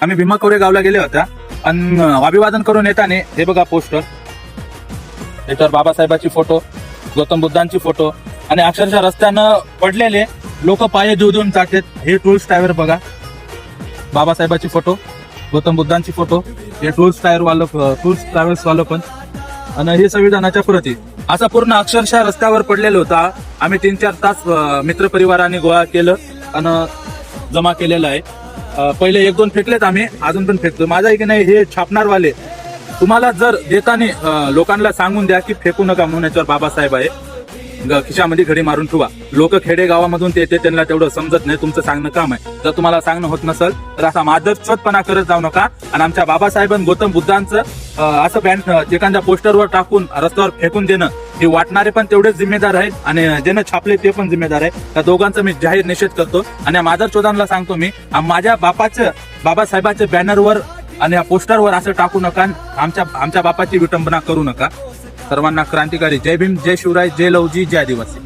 आम्ही भीमा कोरेगावला गेले होता आणि अभिवादन करून येताना हे बघा पोस्टर, त्याच्यावर बाबासाहेबांची फोटो, गौतम बुद्धांची फोटो आणि अक्षरशः रस्त्यानं पडलेले लोक पाय देऊन जातात. हे टूल्स टायर बघा, बाबासाहेबांची फोटो, गौतम बुद्धांची फोटो, हे टूल्स ट्रॅव्हल्स वालं पण, आणि हे संविधानाच्या प्रती. असं पूर्ण अक्षरशः रस्त्यावर पडलेलं होता. आम्ही 3-4 तास मित्रपरिवाराने गोळा केलं आणि जमा केलेलं आहे. पहिले 1-2 फेकलेत आम्ही, अजून पण फेकतो. माझा की नाही, हे छापणारवाले तुम्हाला जर देताना लोकांना सांगून द्या की फेकू नका म्हणून, याच्यावर बाबासाहेब आहे, खिशामध्ये घडी मारून ठेवा. लोक खेडे गावामधून ते त्यांना तेवढं समजत नाही, तुमचं सांगणं काम आहे. जर तुम्हाला सांगणं होत नसेल तर असा मादरचोदपणा करत जाऊ नका. आणि आमच्या बाबासाहेबांनी गौतम बुद्धांचं असं बॅन एखाद्या पोस्टरवर टाकून रस्त्यावर फेकून देणं, हे वाटणारे पण तेवढेच जिम्मेदार आहेत आणि ज्यानं छापले ते पण जिम्मेदार आहे. त्या दोघांचा मी जाहीर निषेध करतो. आणि या मादरचोदांना सांगतो मी, माझ्या बाबासाहेबांच्या बॅनरवर आणि या पोस्टरवर असं टाकू नका, आमच्या बापाची विटंबना करू नका. सर्वांना क्रांतिकारी जय भीम, जय शिवराय, जय लवजी, जय आदिवासी.